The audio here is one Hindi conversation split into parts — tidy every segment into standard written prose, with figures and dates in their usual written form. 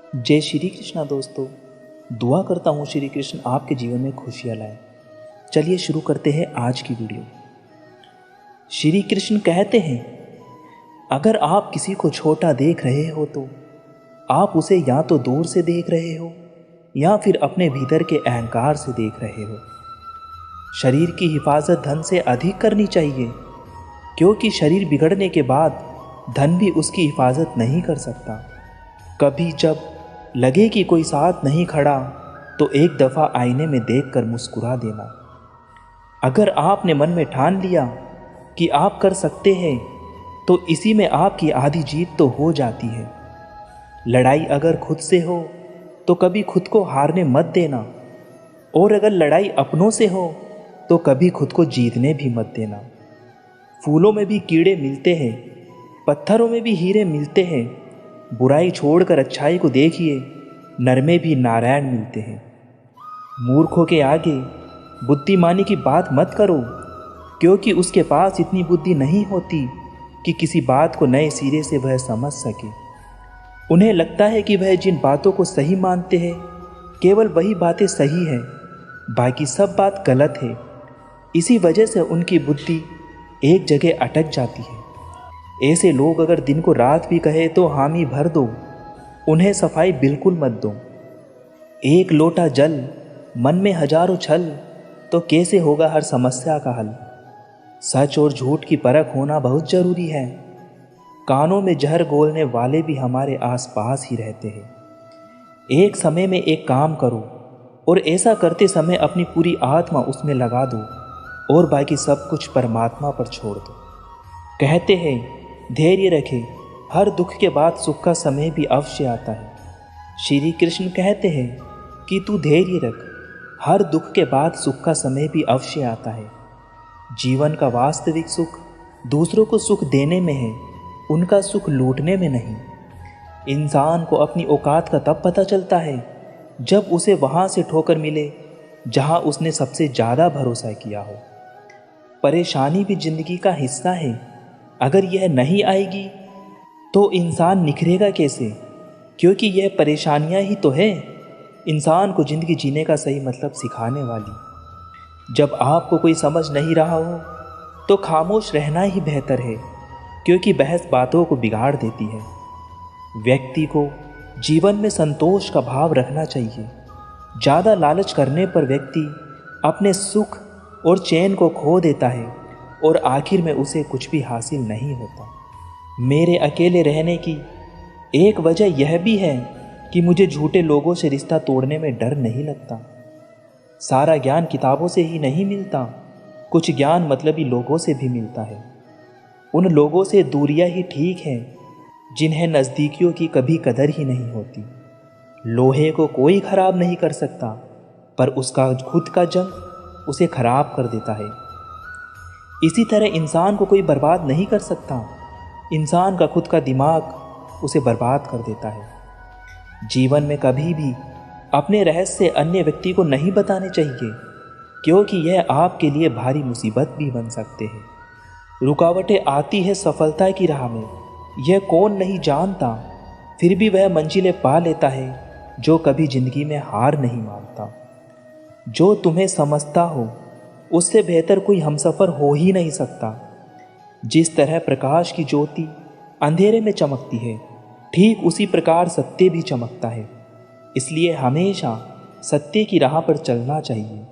जय श्री कृष्णा दोस्तों। दुआ करता हूँ श्री कृष्ण आपके जीवन में खुशियाँ लाए। चलिए शुरू करते हैं आज की वीडियो। श्री कृष्ण कहते हैं, अगर आप किसी को छोटा देख रहे हो तो आप उसे या तो दूर से देख रहे हो या फिर अपने भीतर के अहंकार से देख रहे हो। शरीर की हिफाजत धन से अधिक करनी चाहिए, क्योंकि शरीर बिगड़ने के बाद धन भी उसकी हिफाजत नहीं कर सकता। कभी जब लगे कि कोई साथ नहीं खड़ा तो एक दफ़ा आईने में देखकर मुस्कुरा देना। अगर आपने मन में ठान लिया कि आप कर सकते हैं तो इसी में आपकी आधी जीत तो हो जाती है। लड़ाई अगर खुद से हो तो कभी खुद को हारने मत देना, और अगर लड़ाई अपनों से हो तो कभी खुद को जीतने भी मत देना। फूलों में भी कीड़े मिलते हैं, पत्थरों में भी हीरे मिलते हैं। बुराई छोड़कर अच्छाई को देखिए, नर में भी नारायण मिलते हैं। मूर्खों के आगे बुद्धिमानी की बात मत करो, क्योंकि उसके पास इतनी बुद्धि नहीं होती कि किसी बात को नए सिरे से वह समझ सके। उन्हें लगता है कि वह जिन बातों को सही मानते हैं केवल वही बातें सही हैं, बाकी सब बात गलत है। इसी वजह से उनकी बुद्धि एक जगह अटक जाती है। ऐसे लोग अगर दिन को रात भी कहे तो हामी भर दो, उन्हें सफाई बिल्कुल मत दो। एक लोटा जल मन में हजारों छल, तो कैसे होगा हर समस्या का हल। सच और झूठ की परख होना बहुत जरूरी है। कानों में जहर घोलने वाले भी हमारे आसपास ही रहते हैं। एक समय में एक काम करो और ऐसा करते समय अपनी पूरी आत्मा उसमें लगा दो और बाकी सब कुछ परमात्मा पर छोड़ दो। कहते हैं धैर्य रखें, हर दुख के बाद सुख का समय भी अवश्य आता है। श्री कृष्ण कहते हैं कि तू धैर्य रख, हर दुख के बाद सुख का समय भी अवश्य आता है। जीवन का वास्तविक सुख दूसरों को सुख देने में है, उनका सुख लूटने में नहीं। इंसान को अपनी औकात का तब पता चलता है जब उसे वहाँ से ठोकर मिले जहाँ उसने सबसे ज़्यादा भरोसा किया हो। परेशानी भी जिंदगी का हिस्सा है, अगर यह नहीं आएगी तो इंसान निखरेगा कैसे, क्योंकि यह परेशानियां ही तो है इंसान को ज़िंदगी जीने का सही मतलब सिखाने वाली। जब आपको कोई समझ नहीं रहा हो तो खामोश रहना ही बेहतर है, क्योंकि बहस बातों को बिगाड़ देती है। व्यक्ति को जीवन में संतोष का भाव रखना चाहिए। ज़्यादा लालच करने पर व्यक्ति अपने सुख और चैन को खो देता है और आखिर में उसे कुछ भी हासिल नहीं होता। मेरे अकेले रहने की एक वजह यह भी है कि मुझे झूठे लोगों से रिश्ता तोड़ने में डर नहीं लगता। सारा ज्ञान किताबों से ही नहीं मिलता, कुछ ज्ञान मतलबी लोगों से भी मिलता है। उन लोगों से दूरियां ही ठीक हैं जिन्हें नज़दीकियों की कभी कदर ही नहीं होती। लोहे को कोई खराब नहीं कर सकता, पर उसका खुद का जंग उसे खराब कर देता है। इसी तरह इंसान को कोई बर्बाद नहीं कर सकता, इंसान का खुद का दिमाग उसे बर्बाद कर देता है। जीवन में कभी भी अपने रहस्य अन्य व्यक्ति को नहीं बताने चाहिए, क्योंकि यह आपके लिए भारी मुसीबत भी बन सकते हैं। रुकावटें आती है सफलता की राह में, यह कौन नहीं जानता, फिर भी वह मंजिलें पा लेता है जो कभी जिंदगी में हार नहीं मानता। जो तुम्हें समझता हो उससे बेहतर कोई हमसफ़र हो ही नहीं सकता। जिस तरह प्रकाश की ज्योति अंधेरे में चमकती है, ठीक उसी प्रकार सत्य भी चमकता है। इसलिए हमेशा सत्य की राह पर चलना चाहिए।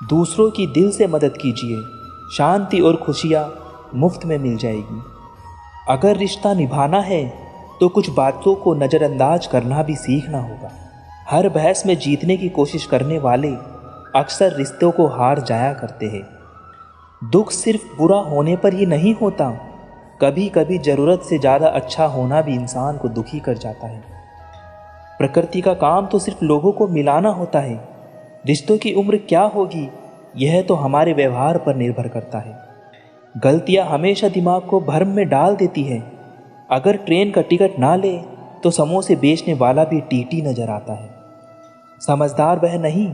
दूसरों की दिल से मदद कीजिए, शांति और खुशियाँ मुफ्त में मिल जाएगी। अगर रिश्ता निभाना है तो कुछ बातों को नज़रअंदाज करना भी सीखना होगा। हर बहस में जीतने की कोशिश करने वाले अक्सर रिश्तों को हार जाया करते हैं। दुख सिर्फ बुरा होने पर ही नहीं होता, कभी कभी ज़रूरत से ज़्यादा अच्छा होना भी इंसान को दुखी कर जाता है। प्रकृति का काम तो सिर्फ लोगों को मिलाना होता है। रिश्तों की उम्र क्या होगी यह तो हमारे व्यवहार पर निर्भर करता है। गलतियाँ हमेशा दिमाग को भ्रम में डाल देती है। अगर ट्रेन का टिकट ना ले तो समोसे बेचने वाला भी टीटी नजर आता है। समझदार वह नहीं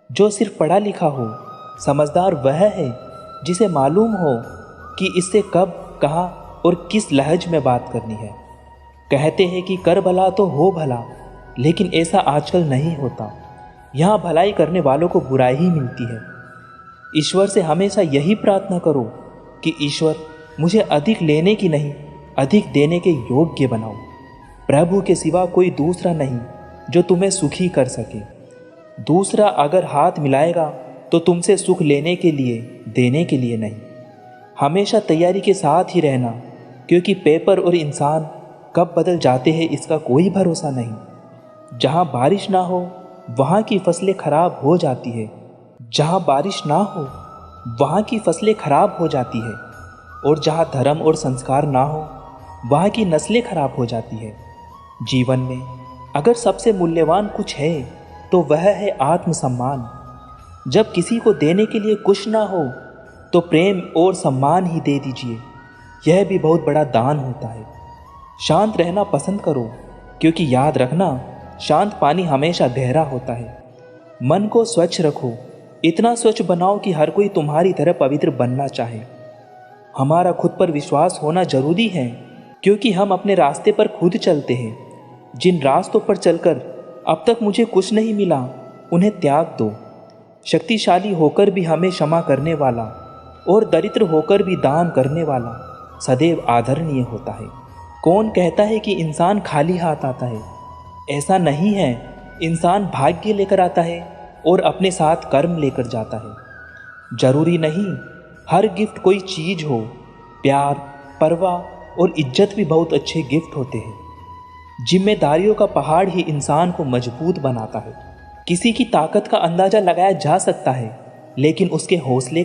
जो सिर्फ पढ़ा लिखा हो, समझदार वह है जिसे मालूम हो कि इससे कब, कहाँ और किस लहज में बात करनी है। कहते हैं कि कर भला तो हो भला, लेकिन ऐसा आजकल नहीं होता। यहाँ भलाई करने वालों को बुराई ही मिलती है। ईश्वर से हमेशा यही प्रार्थना करो कि ईश्वर मुझे अधिक लेने की नहीं, अधिक देने के योग्य बनाओ। प्रभु के सिवा कोई दूसरा नहीं जो तुम्हें सुखी कर सके। दूसरा अगर हाथ मिलाएगा तो तुमसे सुख लेने के लिए, देने के लिए नहीं। हमेशा तैयारी के साथ ही रहना, क्योंकि पेपर और इंसान कब बदल जाते हैं इसका कोई भरोसा नहीं। जहाँ बारिश ना हो वहाँ की फसलें खराब हो जाती है, जहाँ बारिश ना हो वहाँ की फसलें खराब हो जाती है, और जहाँ धर्म और संस्कार ना हो वहाँ की नस्लें खराब हो जाती है। जीवन में अगर सबसे मूल्यवान कुछ है तो वह है आत्मसम्मान। जब किसी को देने के लिए कुछ ना हो तो प्रेम और सम्मान ही दे दीजिए, यह भी बहुत बड़ा दान होता है। शांत रहना पसंद करो, क्योंकि याद रखना शांत पानी हमेशा गहरा होता है। मन को स्वच्छ रखो, इतना स्वच्छ बनाओ कि हर कोई तुम्हारी तरह पवित्र बनना चाहे। हमारा खुद पर विश्वास होना जरूरी है, क्योंकि हम अपने रास्ते पर खुद चलते हैं। जिन रास्तों पर चलकर अब तक मुझे कुछ नहीं मिला, उन्हें त्याग दो। शक्तिशाली होकर भी हमें क्षमा करने वाला और दरिद्र होकर भी दान करने वाला सदैव आदरणीय होता है। कौन कहता है कि इंसान खाली हाथ आता है? ऐसा नहीं है। इंसान भाग्य लेकर आता है और अपने साथ कर्म लेकर जाता है। जरूरी नहीं हर गिफ्ट कोई चीज हो। प्यार, परवाह और इज्जत भी बहुत अच्छे गिफ्ट होते हैं। जिम्मेदारियों का पहाड़ ही इंसान को मजबूत बनाता है। किसी की ताकत का अंदाजा लगाया जा सकता है, लेकिन उसके हौसले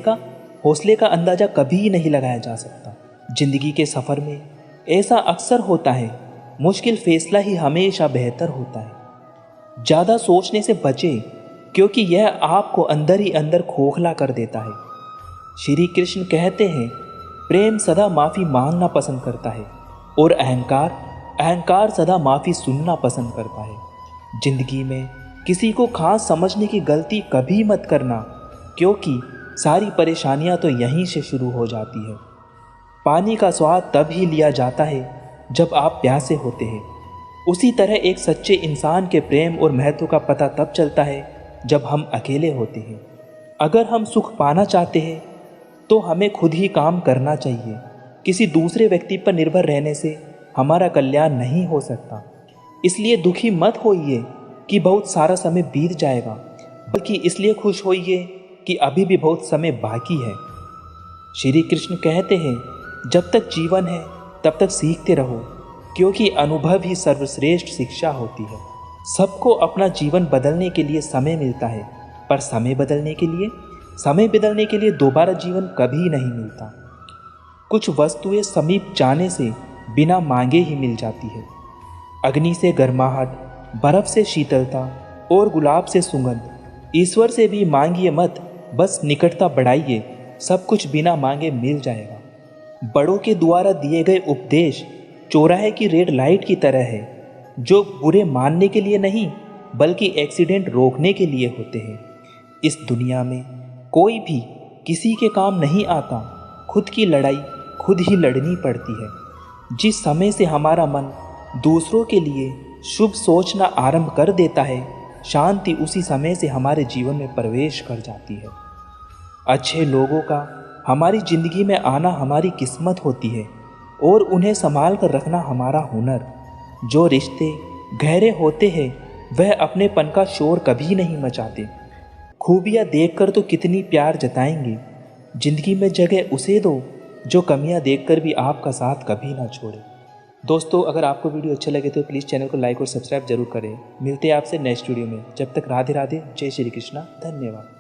का अंदाजा कभी नहीं लगाया जा सकता। जिंदगी के सफर में ऐसा अक्सर होता है, मुश्किल फैसला ही हमेशा बेहतर होता है। ज़्यादा सोचने से बचें, क्योंकि यह आपको अंदर ही अंदर खोखला कर देता है। श्री कृष्ण कहते हैं, प्रेम सदा माफ़ी मांगना पसंद करता है और अहंकार सदा माफ़ी सुनना पसंद करता है। जिंदगी में किसी को खास समझने की गलती कभी मत करना, क्योंकि सारी परेशानियां तो यहीं से शुरू हो जाती है। पानी का स्वाद तब ही लिया जाता है जब आप प्यासे होते हैं। उसी तरह एक सच्चे इंसान के प्रेम और महत्व का पता तब चलता है जब हम अकेले होते हैं। अगर हम सुख पाना चाहते हैं तो हमें खुद ही काम करना चाहिए। किसी दूसरे व्यक्ति पर निर्भर रहने से हमारा कल्याण नहीं हो सकता। इसलिए दुखी मत होइए कि बहुत सारा समय बीत जाएगा, बल्कि इसलिए खुश होइए कि अभी भी बहुत समय बाकी है। श्री कृष्ण कहते हैं, जब तक जीवन है तब तक सीखते रहो, क्योंकि अनुभव ही सर्वश्रेष्ठ शिक्षा होती है। सबको अपना जीवन बदलने के लिए समय मिलता है, पर समय बदलने के लिए दोबारा जीवन कभी नहीं मिलता। कुछ वस्तुएं समीप जाने से बिना मांगे ही मिल जाती है। अग्नि से गर्माहट, बर्फ से शीतलता और गुलाब से सुगंध। ईश्वर से भी मांगिए मत, बस निकटता बढ़ाइए, सब कुछ बिना मांगे मिल जाएगा। बड़ों के द्वारा दिए गए उपदेश चौराहे की रेड लाइट की तरह है, जो बुरे मानने के लिए नहीं बल्कि एक्सीडेंट रोकने के लिए होते हैं। इस दुनिया में कोई भी किसी के काम नहीं आता। खुद की लड़ाई खुद ही लड़नी पड़ती है। जिस समय से हमारा मन दूसरों के लिए शुभ सोचना आरंभ कर देता है, शांति उसी समय से हमारे जीवन में प्रवेश कर जाती है। अच्छे लोगों का हमारी जिंदगी में आना हमारी किस्मत होती है और उन्हें संभाल कर रखना हमारा हुनर। जो रिश्ते गहरे होते हैं वह अपनेपन का शोर कभी नहीं मचाते। खूबियाँ देखकर तो कितनी प्यार जताएंगे। जिंदगी में जगह उसे दो जो कमियां देखकर भी आपका साथ कभी ना छोड़े। दोस्तों, अगर आपको वीडियो अच्छा लगे तो प्लीज़ चैनल को लाइक और सब्सक्राइब जरूर करें। मिलते हैं आपसे नेक्स्ट वीडियो में। जब तक राधे राधे, जय श्री कृष्णा, धन्यवाद।